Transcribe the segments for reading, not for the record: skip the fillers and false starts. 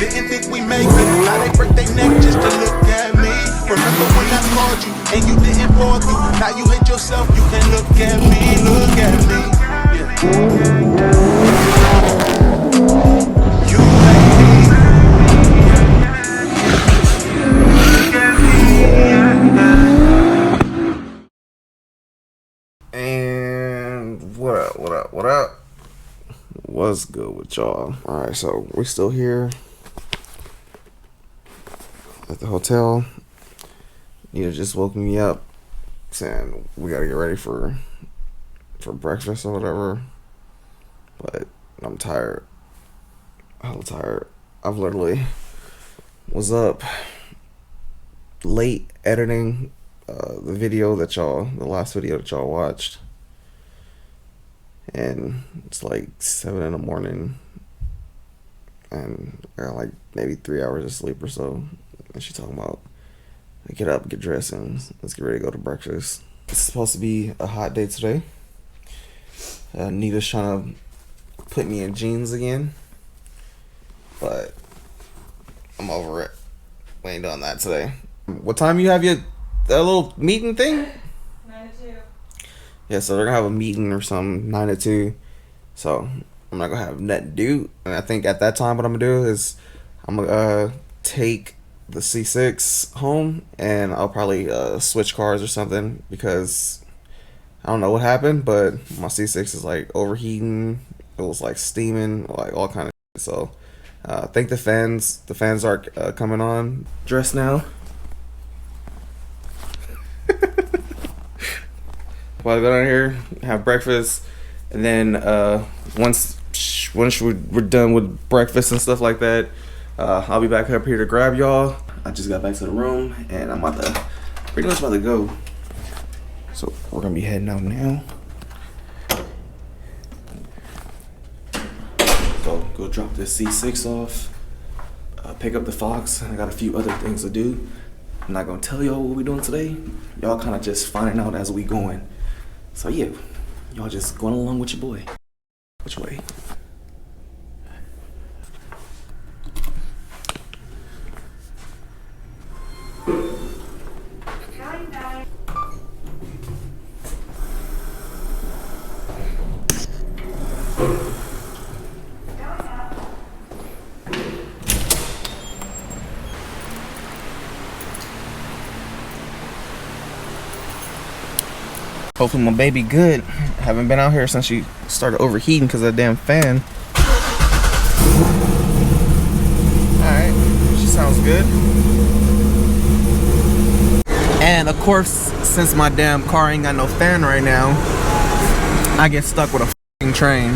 Didn't think we make it. Now they break their neck just to look at me. Remember when I called you and you didn't fall through? Now you hate yourself, you can look at me, look at me. You like me. And what up, what up, what up? What's good with y'all? Alright, so we're still here at the hotel. Nita just woke me up saying we gotta get ready for breakfast or whatever. But I'm tired. I'm tired. I've literally was up late editing the video that the last video that y'all watched. And it's like 7 in the morning. And I got like maybe 3 hours of sleep or so. And she's talking about, get up, get dressed, and let's get ready to go to breakfast. It's supposed to be a hot day today. Nita's trying to put me in jeans again. But I'm over it. We ain't doing that today. What time you have that little meeting thing? 9 to 2. Yeah, so they're gonna have a meeting or something, 9 to 2. So I'm not gonna have nothing to do. And I think at that time what I'm gonna do is I'm gonna take the C6 home, and I'll probably switch cars or something, because I don't know what happened, but my C6 is like overheating. It was like steaming, like all kind of shit. So I think the fans are coming on. Dressed now. While I go down here, have breakfast, and then once we're done with breakfast and stuff like that, I'll be back up here to grab y'all. I just got back to the room, and I'm pretty much about to go. So we're gonna be heading out now. So go drop this C6 off, pick up the Fox, and I got a few other things to do. I'm not gonna tell y'all what we're doing today. Y'all kind of just finding out as we going. So yeah, y'all just going along with your boy. Which way? Hopefully my baby good. Haven't been out here since she started overheating because of that damn fan. Alright, she sounds good. And of course, since my damn car ain't got no fan right now, I get stuck with a f***ing train.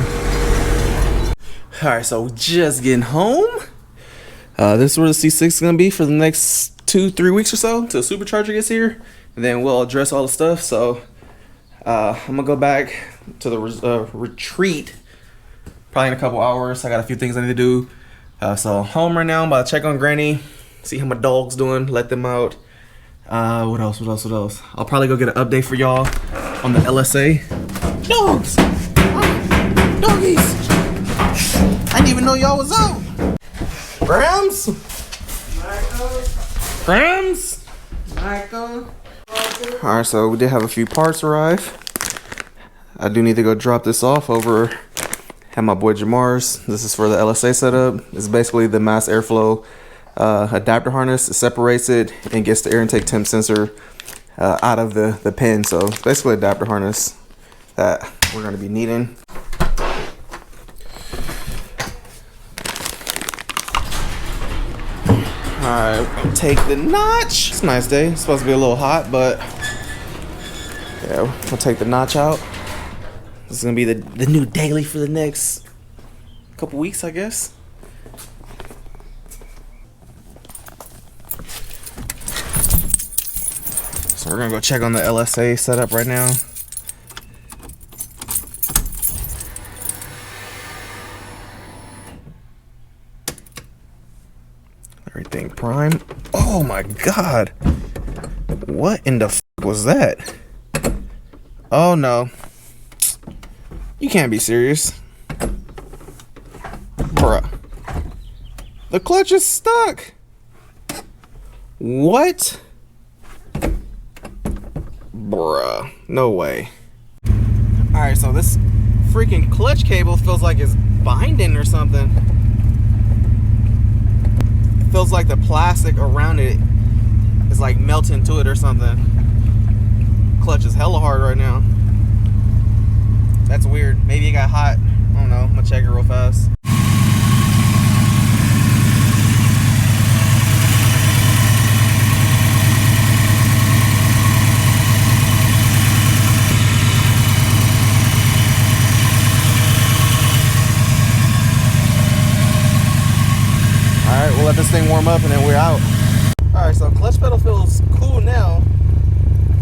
Alright, so just getting home. This is where the C6 is gonna be for the next 2-3 weeks or so till the supercharger gets here. And then we'll address all the stuff. So I'm gonna go back to the retreat probably in a couple hours. I got a few things I need to do. So home right now. I'm about to check on Granny, see how my dog's doing, let them out. What else? I'll probably go get an update for y'all on the LSA. Dogs! Doggies! I didn't even know y'all was out. Grams? Grams? Michael? Alright, so we did have a few parts arrive. I do need to go drop this off over at my boy Jamar's. This is for the LSA setup. It's basically the mass airflow adapter harness. It separates it and gets the air intake temp sensor out of the pin. So it's basically an adapter harness that we're going to be needing. Alright, take the notch. It's a nice day. It's supposed to be a little hot, but yeah, we'll take the notch out. This is gonna be the new daily for the next couple weeks, I guess. So we're gonna go check on the LSA setup right now. Everything prime. Oh my god. What in the f was that? Oh no. You can't be serious. Bruh. The clutch is stuck. What? Bruh, no way. Alright, so this freaking clutch cable feels like it's binding or something. It feels like the plastic around it is like melting to it or something. Clutch is hella hard right now. That's weird. Maybe it got hot. I don't know. I'm gonna check it real fast. Alright, we'll let this thing warm up and then we're out. Alright, so clutch pedal feels cool now,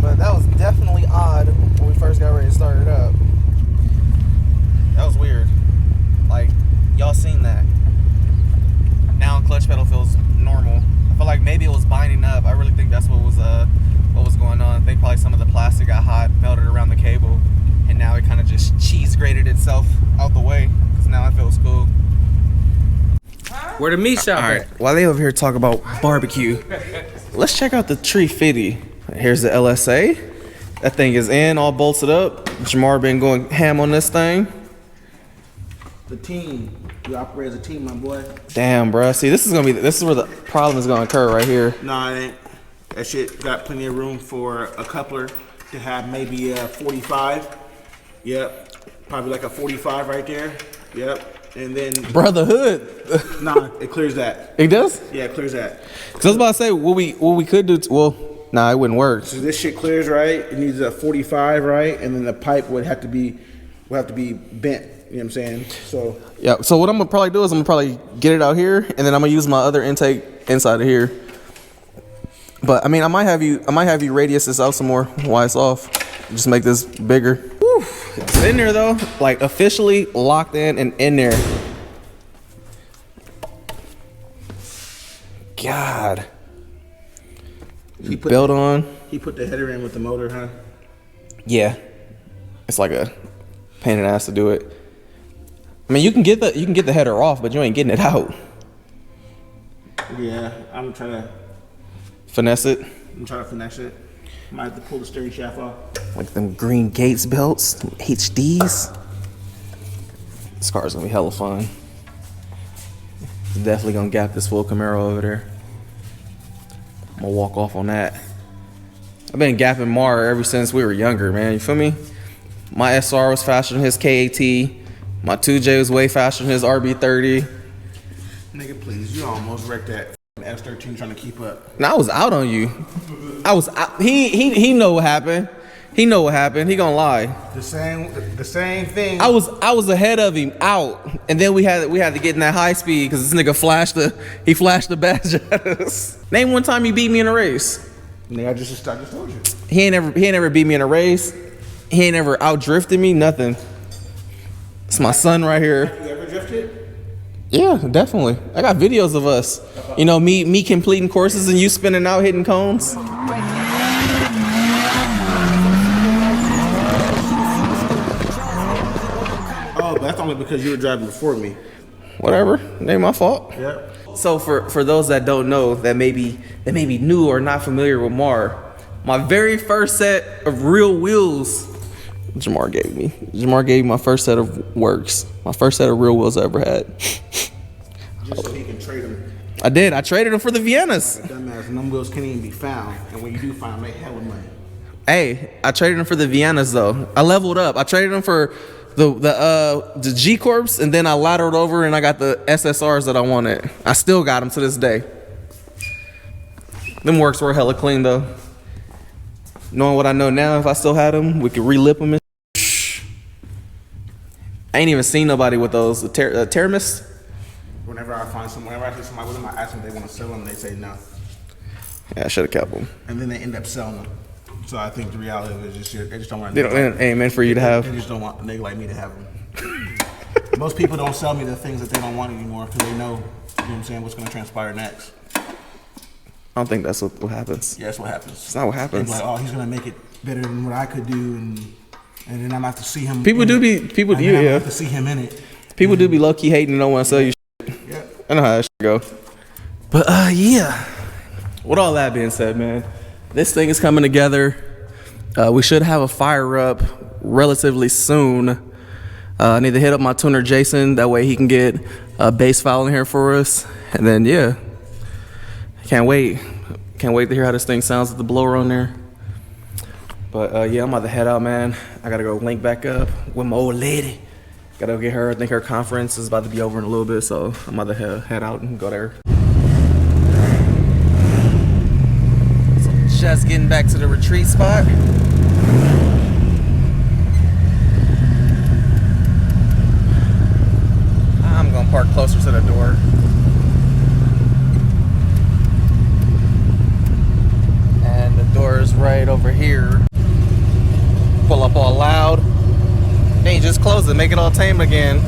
but that was definitely odd when we first got ready to start it up. That was weird. Like, y'all seen that. Now clutch pedal feels normal. I feel like maybe it was binding up. I really think that's what was going on. I think probably some of the plastic got hot, melted around the cable, and now it kind of just cheese grated itself out the way, because now it feels cool. Where the meat shop All right, while they over here talk about barbecue, let's check out the 350. Here's the LSA. That thing is in, all bolted up. Jamar been going ham on this thing. The team. You operate as a team, my boy. Damn, bro. See, this is where the problem is gonna occur right here. Nah, it ain't. That shit got plenty of room for a coupler to have maybe a 45. Yep. Probably like a 45 right there. Yep. And then Brotherhood. nah, it clears that. It does? Yeah, it clears that. Cause I was about to say what we could do. Nah, it wouldn't work. So this shit clears right. It needs a 45 right, and then the pipe would have to be bent. You know what I'm saying? So Yeah. So what I'm gonna probably do is I'm gonna probably get it out here, and then I'm gonna use my other intake inside of here. But I mean, I might have you radius this out some more while it's off. Just make this bigger. Whew. It's in there though, like officially locked in and in there. God. he put Built on. He put the header in with the motor, huh? Yeah. It's like a pain in the ass to do it. I mean, you can get the header off, but you ain't getting it out. Yeah, I'm trying to Finesse it. finesse it. Might have to pull the steering shaft off. Like them green Gates belts, them HDs. This car's gonna be hella fun. It's definitely gonna gap this full Camaro over there. I'm gonna walk off on that. I've been gapping Mar ever since we were younger, man. You feel me? My SR was faster than his KAT. My 2J was way faster than his RB30. Nigga, please, you almost wrecked that F13 trying to keep up. Now I was out on you. I was out. He know what happened. He know what happened. He gonna lie. The same thing. I was ahead of him out, and then we had to get in that high speed because this nigga flashed the badge at us. Name one time he beat me in a race. Nigga, I just told you. He ain't ever beat me in a race. He ain't ever outdrifted me. Nothing. It's my son right here. You ever drifted? Yeah, definitely. I got videos of us. You know, me completing courses and you spinning out hitting cones. Oh, but that's only because you were driving before me. Whatever. It ain't my fault. Yep. So for those that don't know, that maybe new or not familiar with Mar, my very first set of real wheels, Jamar gave me. Jamar gave me my first set of works. My first set of real wheels I ever had. Just so he can trade them. I did. I traded them for the Viennas. Dumbass, and them wheels can't even be found. And when you do find them, they hell with money. Hey, I traded them for the Viennas though. I leveled up. I traded them for the G Corps, and then I lateraled over and I got the SSRs that I wanted. I still got them to this day. Them works were hella clean though. Knowing what I know now, if I still had them, we could relip them. I ain't even seen nobody with those. The Terramis. Whenever I see somebody with them, I ask them if they want to sell them. They say no. Yeah, I should have kept them. And then they end up selling them. So I think the reality of it is just they just don't want. They ain't meant for you to have. They just don't want a nigga like me to have them. Most people don't sell me the things that they don't want anymore because they know, you know what I'm saying, what's going to transpire next. I don't think that's what happens. Yeah, that's what happens. It's not what happens. Like, oh, he's going to make it better than what I could do, and then I'm going to have to see him. People do be have to see him in it. People do be low key hating and don't want to sell you. Yeah. I know how that shit go. But yeah. With all that being said, man, this thing is coming together. We should have a fire up relatively soon. I need to hit up my tuner Jason. That way he can get a bass file in here for us. And then yeah, can't wait. Can't wait to hear how this thing sounds with the blower on there. But yeah, I'm about to head out, man. I gotta go link back up with my old lady. Gotta go get her. I think her conference is about to be over in a little bit, so I'm about to head out and go there. So just getting back to the retreat spot. I'm gonna park closer to the door. And the door is right over here. Pull up all loud. Then you just close it, make it all tame again.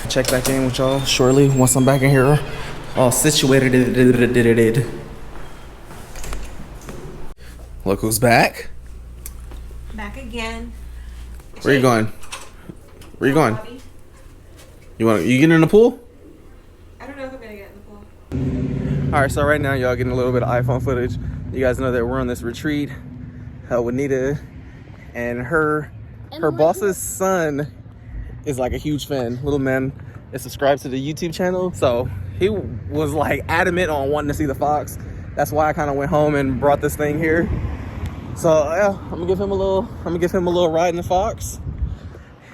Check back in with y'all shortly once I'm back in here, all situated. Look who's back. Back again. Where you going? Where you going? You getting in the pool? I don't know if I'm gonna get in the pool. All right, so right now y'all getting a little bit of iPhone footage. You guys know that we're on this retreat with Nita, and her boss's son is like a huge fan. Little man is subscribed to the YouTube channel, so he was like adamant on wanting to see the Fox. That's why I kind of went home and brought this thing here. So yeah, I'm gonna give him a little ride in the Fox,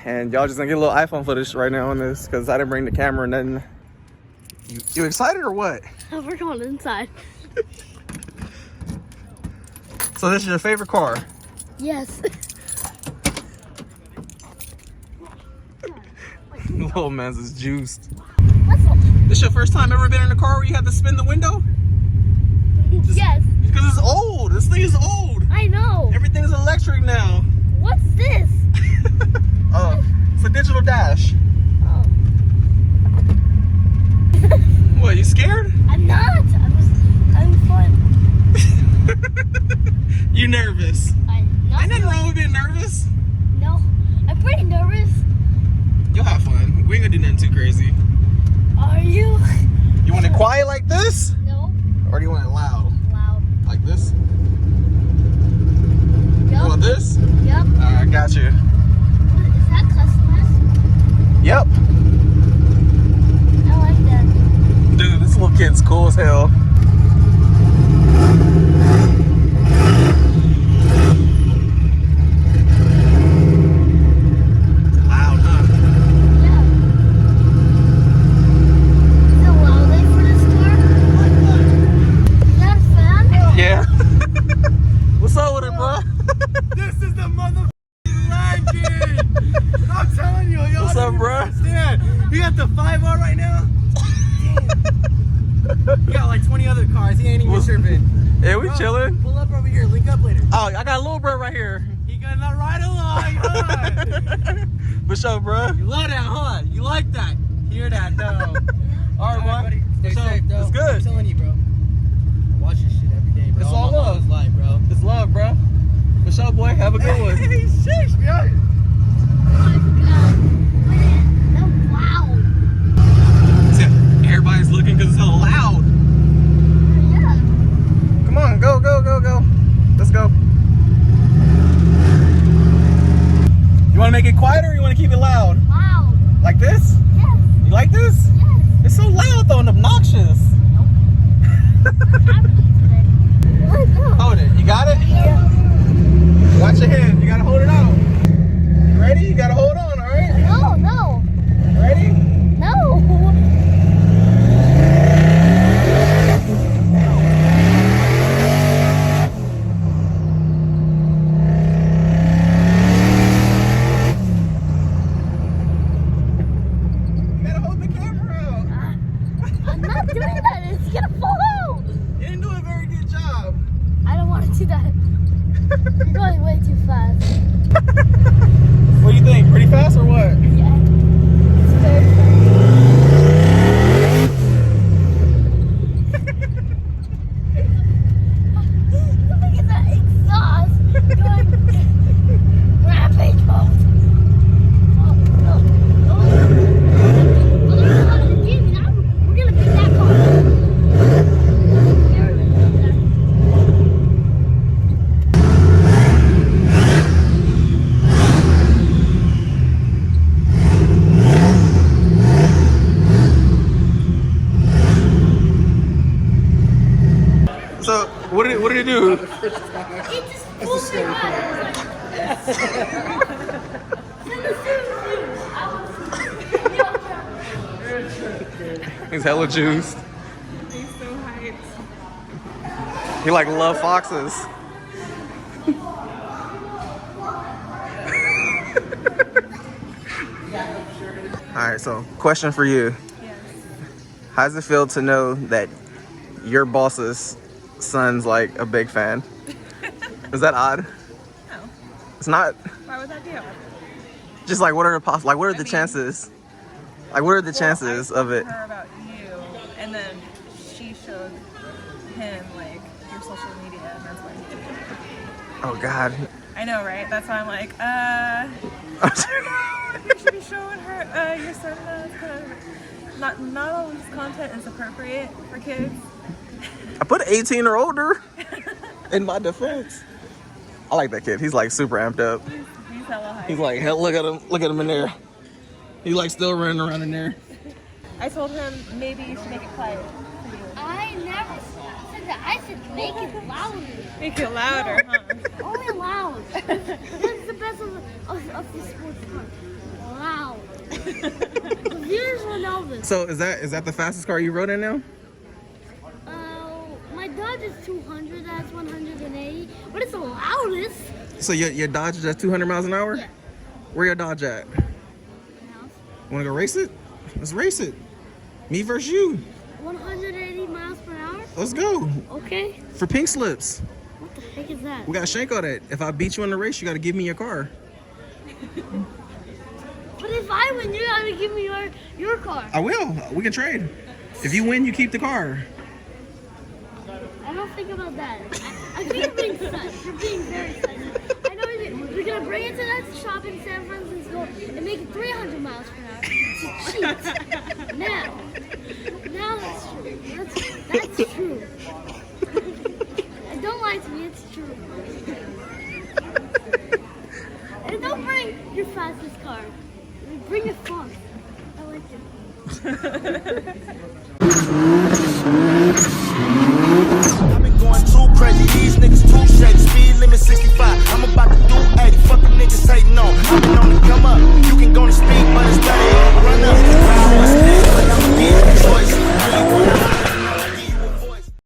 and y'all just gonna get a little iPhone footage right now on this because I didn't bring the camera and nothing. You excited or what? We're going inside. So this is your favorite car? Yes. Little man's is juiced. What's up? This your first time ever been in a car where you had to spin the window? Yes. Because it's old. This thing is old. I know. Everything's electric now. What's this? Oh, it's a digital dash. Oh. What, you scared? I'm not. I'm just having fun. You nervous? I'm not. Ain't nothing wrong with being nervous. No. I'm pretty nervous. You'll have fun. We ain't gonna do nothing too crazy. Are you? You want it quiet like this? No. Or do you want it loud? Loud. Like this? Yep. You want this? Yep. Alright, got you. Is that customized? Yep. I like that. Dude, this little kid's cool as hell. Loud, huh? Yeah. Is it loud for this car? Is that a fan? Yeah. What's up with it, bro? This is the motherfucking legend. I'm telling you, y'all. What's up, bro? Understand. You got the 5R right now? You got like 20 other cars. He ain't even tripping. Yeah, we chilling. Pull up over here. Link up later. Oh, I got a little bro right here. He gonna ride along, huh? What's up, bro? You love that, huh? You like that? Hear that, though. All right, buddy. Stay What's up? safe, though. It's good. I'm telling you, bro. I watch this shit every day, bro. It's all My love. mom's life, bro. It's love, bro. What's up, boy? Have a good one. He's six, bro. Oh my god. Man, wow. Everybody's looking because it's hella loud. Yeah. Come on, go. Let's go. You want to make it quieter or you want to keep it loud? Loud. Like this? Yes. You like this? Yes. It's so loud though and obnoxious. Hold it. You got it? Watch your hand. You gotta hold it out. You ready? You gotta hold on, alright? No. Ready? No. You gotta hold the camera out. I'm not doing that. It's gonna fall out. You didn't do a very good job. I don't want to do that. You're going way too fast. What do you think? Pretty fast or what? Yeah. It's very fast. Look at that exhaust going do? He just pulled me back. He's hella juiced. He's so hyped. He like love foxes. All right, so question for you. Yes. How does it feel to know that your boss's son's like a big fan? Is that odd? No. It's not. Why would that be odd? Just like what are the like what are the I mean- chances? Like what are the chances I of it? told her about you, and then she showed him like your social media, and that's why he took it. Oh God. I know, right? That's why I'm like, I don't know. You should be showing her your son. Kind of not all his content is appropriate for kids. I put 18 or older in my defense. I like that kid. He's like super amped up. He's hella hyped. He's like, hell, look at him in there. He's like still running around in there. I told him maybe you should make it quiet for you. I never said that. I said make it louder. Make it louder, huh? Only loud. That's the best of the sports car. Loud. The viewers will know this. So is that the fastest car you rode in now? My Dodge is 200. That's 180. But it's the loudest. So your Dodge is at 200 miles an hour? Yeah. Where your Dodge at? Want to go race it? Let's race it. Me versus you. 180 miles per hour? Let's go. Okay. For pink slips. What the heck is that? We got Shank on it. If I beat you in the race, you got to give me your car. But if I win, you gotta give me your car. I will. We can trade. If you win, you keep the car. I don't think about that. I think you're being sus. You're being very sus. I know we're gonna bring it to that shop in San Francisco and make it 300 miles per hour to cheat. Now that's true. That's true. And don't lie to me. It's true. And don't bring your fastest car. Bring a Fox. I like it.